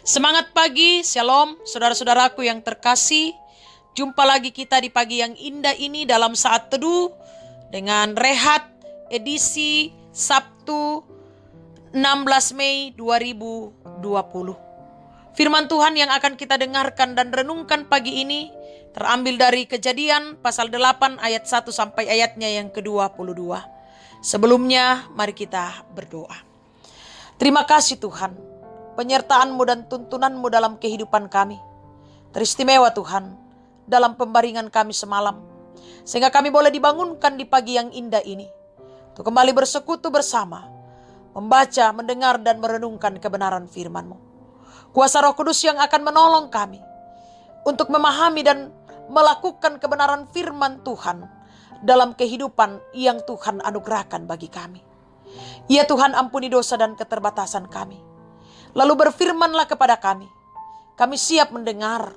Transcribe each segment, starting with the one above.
Semangat pagi, shalom saudara-saudaraku yang terkasih. Jumpa lagi kita di pagi yang indah ini dalam saat teduh dengan Rehat edisi Sabtu 16 Mei 2020. Firman Tuhan yang akan kita dengarkan dan renungkan pagi ini terambil dari Kejadian pasal 8 ayat 1 sampai ayatnya yang ke-22. Sebelumnya mari kita berdoa. Terima kasih Tuhan, penyertaan-Mu dan tuntunan-Mu dalam kehidupan kami. Teristimewa Tuhan dalam pembaringan kami semalam, sehingga kami boleh dibangunkan di pagi yang indah ini untuk kembali bersekutu bersama, membaca, mendengar dan merenungkan kebenaran firman-Mu. Kuasa Roh Kudus yang akan menolong kami untuk memahami dan melakukan kebenaran firman Tuhan dalam kehidupan yang Tuhan anugerahkan bagi kami. Ya Tuhan, ampuni dosa dan keterbatasan kami. Lalu berfirmanlah kepada kami. Kami siap mendengar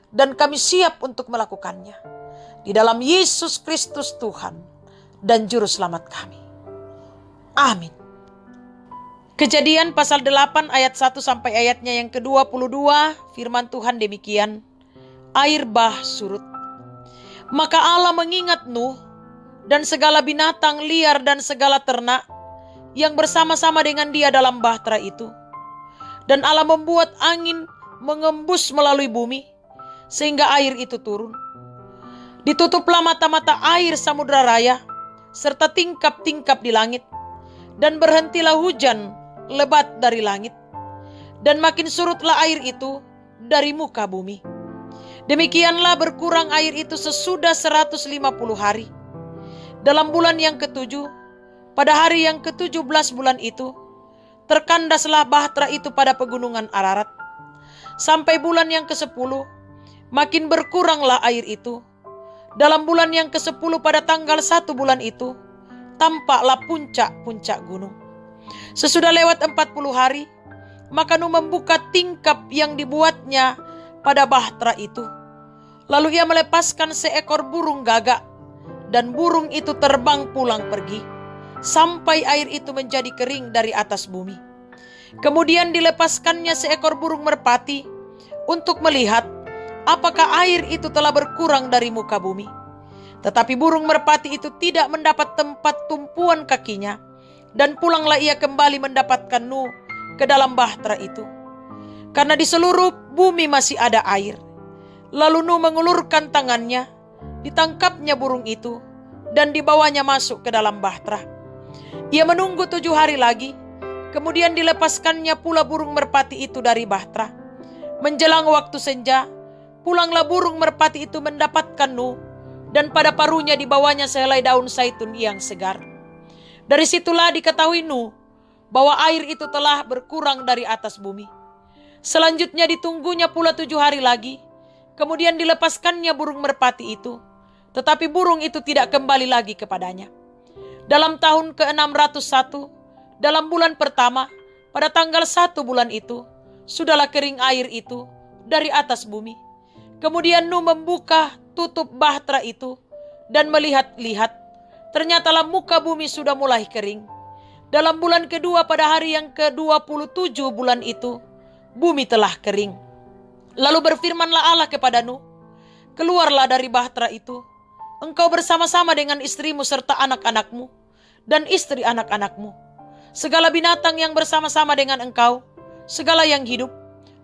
dan kami siap untuk melakukannya. Di dalam Yesus Kristus Tuhan dan Juru Selamat kami. Amin. Kejadian pasal 8 ayat 1 sampai ayatnya yang ke-22. Firman Tuhan demikian. Air bah surut. Maka Allah mengingat Nuh dan segala binatang liar dan segala ternak yang bersama-sama dengan dia dalam bahtera itu. Dan Allah membuat angin mengembus melalui bumi, sehingga air itu turun. Ditutuplah mata-mata air samudra raya, serta tingkap-tingkap di langit. Dan berhentilah hujan lebat dari langit. Dan makin surutlah air itu dari muka bumi. Demikianlah berkurang air itu sesudah 150 hari. Dalam bulan yang ke-7, pada hari yang ke-17 bulan itu, terkandaslah bahtera itu pada pegunungan Ararat. Sampai bulan yang ke-10, makin berkuranglah air itu. Dalam bulan yang ke-10 pada tanggal 1 bulan itu, tampaklah puncak-puncak gunung. Sesudah lewat 40 hari, maka Nuh membuka tingkap yang dibuatnya pada bahtera itu. Lalu ia melepaskan seekor burung gagak, dan burung itu terbang pulang pergi, sampai air itu menjadi kering dari atas bumi. Kemudian dilepaskannya seekor burung merpati untuk melihat apakah air itu telah berkurang dari muka bumi. Tetapi burung merpati itu tidak mendapat tempat tumpuan kakinya, dan pulanglah ia kembali mendapatkan Nuh ke dalam bahtera itu, karena di seluruh bumi masih ada air. Lalu Nuh mengulurkan tangannya, ditangkapnya burung itu, dan dibawanya masuk ke dalam bahtera. Ia menunggu 7 hari lagi, kemudian dilepaskannya pula burung merpati itu dari bahtera. Menjelang waktu senja, pulanglah burung merpati itu mendapatkan Nuh, dan pada paruhnya dibawanya sehelai daun zaitun yang segar. Dari situlah diketahui Nuh bahwa air itu telah berkurang dari atas bumi. Selanjutnya ditunggunya pula 7 hari lagi, kemudian dilepaskannya burung merpati itu, tetapi burung itu tidak kembali lagi kepadanya. Dalam tahun ke-601, dalam bulan pertama, pada tanggal 1 bulan itu, sudahlah kering air itu dari atas bumi. Kemudian Nuh membuka tutup bahtera itu dan melihat-lihat, ternyatalah muka bumi sudah mulai kering. Dalam bulan kedua pada hari yang ke-27 bulan itu, bumi telah kering. Lalu berfirmanlah Allah kepada Nuh, keluarlah dari bahtera itu, engkau bersama-sama dengan istrimu serta anak-anakmu dan istri anak-anakmu, segala binatang yang bersama-sama dengan engkau, segala yang hidup,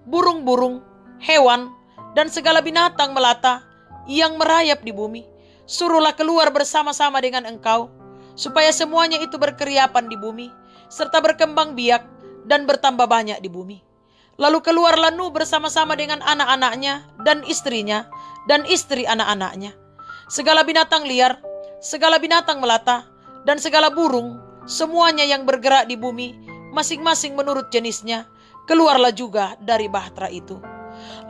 burung-burung, hewan, dan segala binatang melata yang merayap di bumi, suruhlah keluar bersama-sama dengan engkau, supaya semuanya itu berkeriapan di bumi, serta berkembang biak dan bertambah banyak di bumi. Lalu keluarlah Nuh bersama-sama dengan anak-anaknya dan istrinya dan istri anak-anaknya. Segala binatang liar, segala binatang melata, dan segala burung, semuanya yang bergerak di bumi, masing-masing menurut jenisnya, keluarlah juga dari bahtera itu.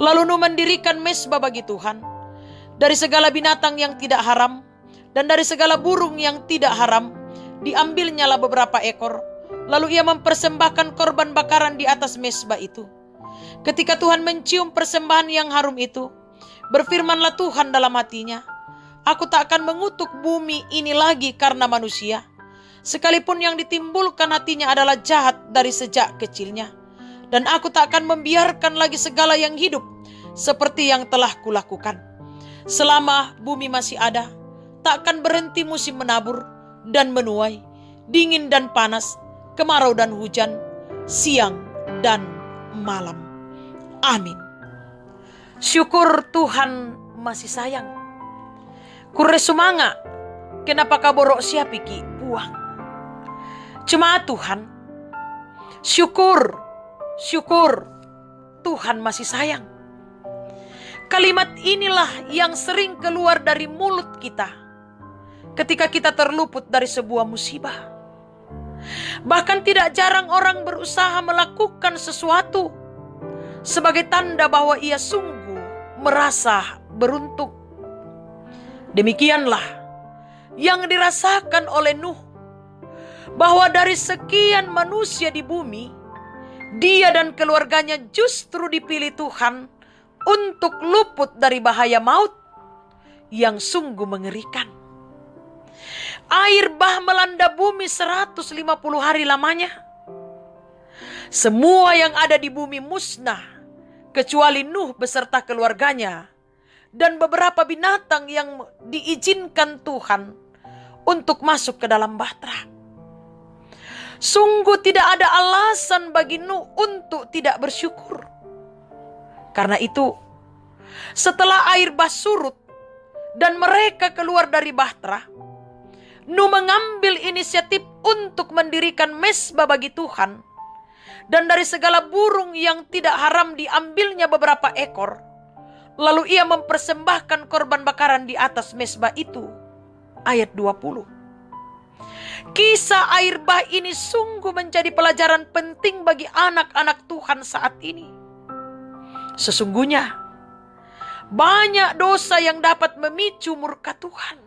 Lalu Nuh mendirikan mezbah bagi Tuhan. Dari segala binatang yang tidak haram, dan dari segala burung yang tidak haram, diambilnyalah beberapa ekor. Lalu ia mempersembahkan korban bakaran di atas mezbah itu. Ketika Tuhan mencium persembahan yang harum itu, berfirmanlah Tuhan dalam hatinya, aku tak akan mengutuk bumi ini lagi karena manusia, sekalipun yang ditimbulkan hatinya adalah jahat dari sejak kecilnya. Dan aku tak akan membiarkan lagi segala yang hidup seperti yang telah kulakukan. Selama bumi masih ada, tak akan berhenti musim menabur dan menuai, dingin dan panas, kemarau dan hujan, siang dan malam. Amin. Syukur Tuhan masih sayang. Kure sumanga, kenapa kaborok siapiki puang. Jemaat Tuhan, syukur Tuhan masih sayang. Kalimat inilah yang sering keluar dari mulut kita ketika kita terluput dari sebuah musibah. Bahkan tidak jarang orang berusaha melakukan sesuatu sebagai tanda bahwa ia sungguh merasa beruntung. Demikianlah yang dirasakan oleh Nuh, bahwa dari sekian manusia di bumi, dia dan keluarganya justru dipilih Tuhan untuk luput dari bahaya maut yang sungguh mengerikan. Air bah melanda bumi 150 hari lamanya. Semua yang ada di bumi musnah, kecuali Nuh beserta keluarganya dan beberapa binatang yang diizinkan Tuhan untuk masuk ke dalam bahtera. Sungguh tidak ada alasan bagi Nuh untuk tidak bersyukur. Karena itu, setelah air bah surut dan mereka keluar dari bahtera, Nuh mengambil inisiatif untuk mendirikan mezbah bagi Tuhan. Dan dari segala burung yang tidak haram diambilnya beberapa ekor. Lalu ia mempersembahkan korban bakaran di atas mezbah itu. Ayat 20. Kisah air bah ini sungguh menjadi pelajaran penting bagi anak-anak Tuhan saat ini. Sesungguhnya banyak dosa yang dapat memicu murka Tuhan.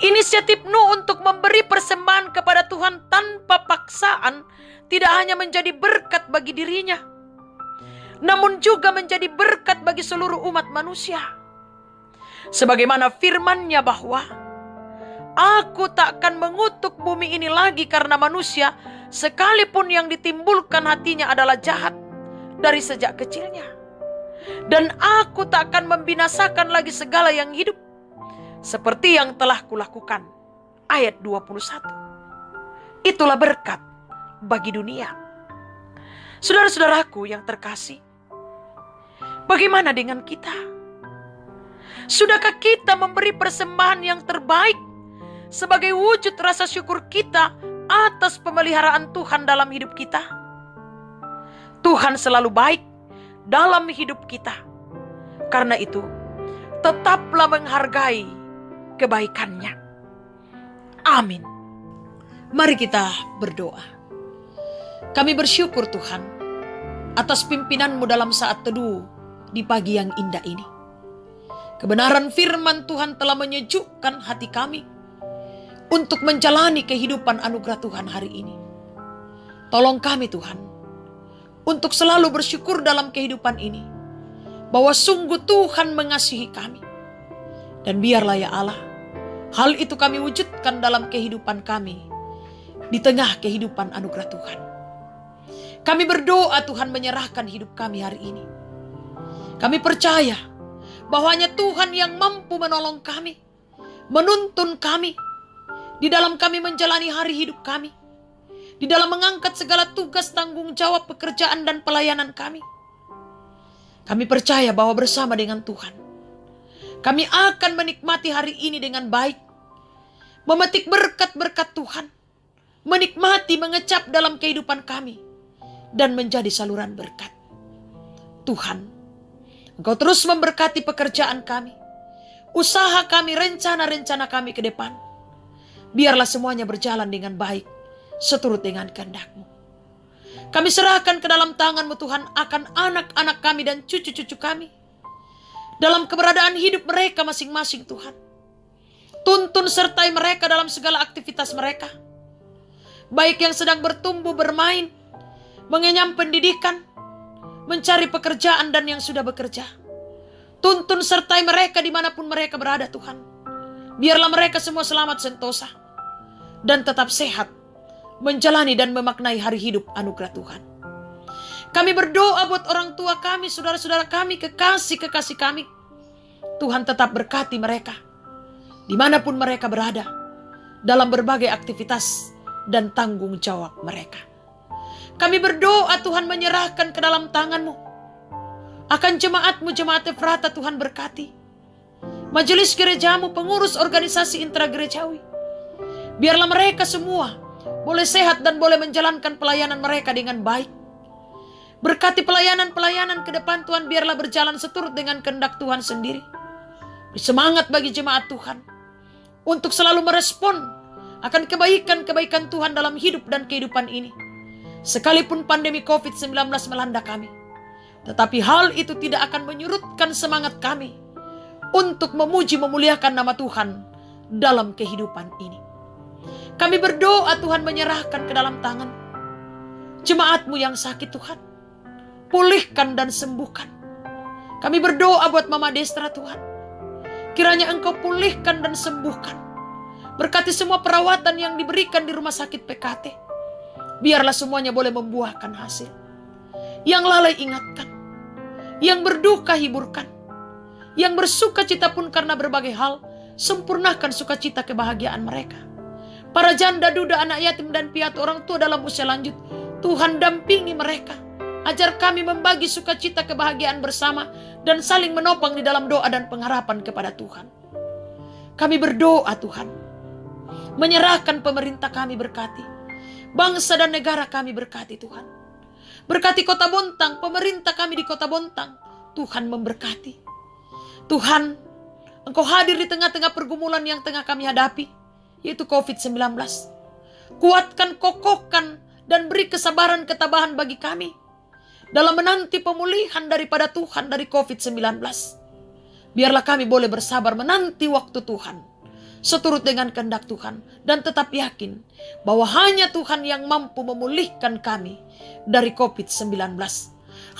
Inisiatif Nuh untuk memberi persembahan kepada Tuhan tanpa paksaan tidak hanya menjadi berkat bagi dirinya, namun juga menjadi berkat bagi seluruh umat manusia. Sebagaimana firman-Nya bahwa Aku tak akan mengutuk bumi ini lagi karena manusia, sekalipun yang ditimbulkan hatinya adalah jahat dari sejak kecilnya. Dan aku tak akan membinasakan lagi segala yang hidup, seperti yang telah kulakukan. Ayat 21. Itulah berkat bagi dunia. Saudara-saudaraku yang terkasih, bagaimana dengan kita? Sudahkah kita memberi persembahan yang terbaik sebagai wujud rasa syukur kita atas pemeliharaan Tuhan dalam hidup kita? Tuhan selalu baik dalam hidup kita. Karena itu, tetaplah menghargai kebaikan-Nya. Amin. Mari kita berdoa. Kami bersyukur Tuhan atas pimpinan-Mu dalam saat teduh di pagi yang indah ini. Kebenaran firman Tuhan telah menyejukkan hati kami untuk menjalani kehidupan anugerah Tuhan hari ini. Tolong kami Tuhan, untuk selalu bersyukur dalam kehidupan ini, bahwa sungguh Tuhan mengasihi kami. Dan biarlah ya Allah, hal itu kami wujudkan dalam kehidupan kami, di tengah kehidupan anugerah Tuhan. Kami berdoa Tuhan menyerahkan hidup kami hari ini. Kami percaya bahwa hanya Tuhan yang mampu menolong kami, menuntun kami, di dalam kami menjalani hari hidup kami, di dalam mengangkat segala tugas, tanggung jawab, pekerjaan dan pelayanan kami. Kami percaya bahwa bersama dengan Tuhan, kami akan menikmati hari ini dengan baik, memetik berkat-berkat Tuhan, menikmati, mengecap dalam kehidupan kami, dan menjadi saluran berkat. Tuhan, Engkau terus memberkati pekerjaan kami, usaha kami, rencana-rencana kami ke depan. Biarlah semuanya berjalan dengan baik, seturut dengan kehendak-Mu. Kami serahkan ke dalam tangan-Mu Tuhan akan anak-anak kami dan cucu-cucu kami. Dalam keberadaan hidup mereka masing-masing Tuhan. Tuntun sertai mereka dalam segala aktivitas mereka. Baik yang sedang bertumbuh, bermain, mengenyam pendidikan, mencari pekerjaan dan yang sudah bekerja. Tuntun sertai mereka dimanapun mereka berada Tuhan. Biarlah mereka semua selamat sentosa dan tetap sehat, menjalani dan memaknai hari hidup anugerah Tuhan. Kami berdoa buat orang tua kami, saudara-saudara kami, kekasih-kekasih kami. Tuhan tetap berkati mereka, dimanapun mereka berada, dalam berbagai aktivitas dan tanggung jawab mereka. Kami berdoa Tuhan menyerahkan ke dalam tangan-Mu. Akan jemaat-Mu, jemaat Efrata, Tuhan berkati. Majelis gerejamu, pengurus organisasi intragerejawi. Biarlah mereka semua boleh sehat dan boleh menjalankan pelayanan mereka dengan baik. Berkati pelayanan-pelayanan ke depan Tuhan, biarlah berjalan seturut dengan kehendak Tuhan sendiri. Beri semangat bagi jemaat Tuhan untuk selalu merespon akan kebaikan-kebaikan Tuhan dalam hidup dan kehidupan ini. Sekalipun pandemi COVID-19 melanda kami, tetapi hal itu tidak akan menyurutkan semangat kami untuk memuji memuliakan nama Tuhan dalam kehidupan ini. Kami berdoa Tuhan menyerahkan ke dalam tangan jemaat-Mu yang sakit Tuhan. Pulihkan dan sembuhkan. Kami berdoa buat Mama Destra Tuhan. Kiranya Engkau pulihkan dan sembuhkan. Berkati semua perawatan yang diberikan di rumah sakit PKT. Biarlah semuanya boleh membuahkan hasil. Yang lalai ingatkan. Yang berduka hiburkan. Yang bersuka cita pun karena berbagai hal, sempurnakan sukacita kebahagiaan mereka. Para janda, duda, anak yatim dan piatu, orang tua dalam usia lanjut, Tuhan dampingi mereka. Ajar kami membagi sukacita kebahagiaan bersama dan saling menopang di dalam doa dan pengharapan kepada Tuhan. Kami berdoa Tuhan, menyerahkan pemerintah kami berkati. Bangsa dan negara kami berkati Tuhan. Berkati Kota Bontang, pemerintah kami di Kota Bontang. Tuhan memberkati. Tuhan, Engkau hadir di tengah-tengah pergumulan yang tengah kami hadapi, yaitu COVID-19. Kuatkan, kokohkan, dan beri kesabaran ketabahan bagi kami dalam menanti pemulihan daripada Tuhan dari COVID-19. Biarlah kami boleh bersabar menanti waktu Tuhan, seturut dengan kehendak Tuhan, dan tetap yakin bahwa hanya Tuhan yang mampu memulihkan kami dari COVID-19.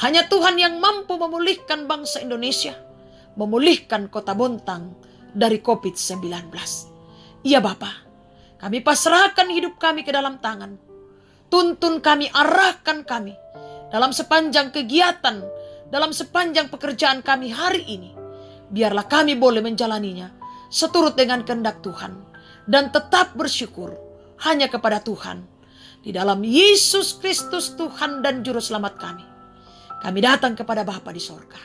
Hanya Tuhan yang mampu memulihkan bangsa Indonesia, memulihkan Kota Bontang dari COVID-19. Ya Bapa, kami pasrahkan hidup kami ke dalam tangan. Tuntun kami, arahkan kami dalam sepanjang kegiatan, dalam sepanjang pekerjaan kami hari ini. Biarlah kami boleh menjalaninya seturut dengan kehendak Tuhan. Dan tetap bersyukur hanya kepada Tuhan. Di dalam Yesus Kristus Tuhan dan Juru Selamat kami. Kami datang kepada Bapa di sorga.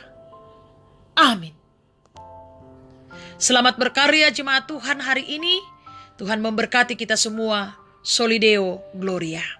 Amin. Selamat berkarya jemaat Tuhan hari ini. Tuhan memberkati kita semua. Solideo Gloria.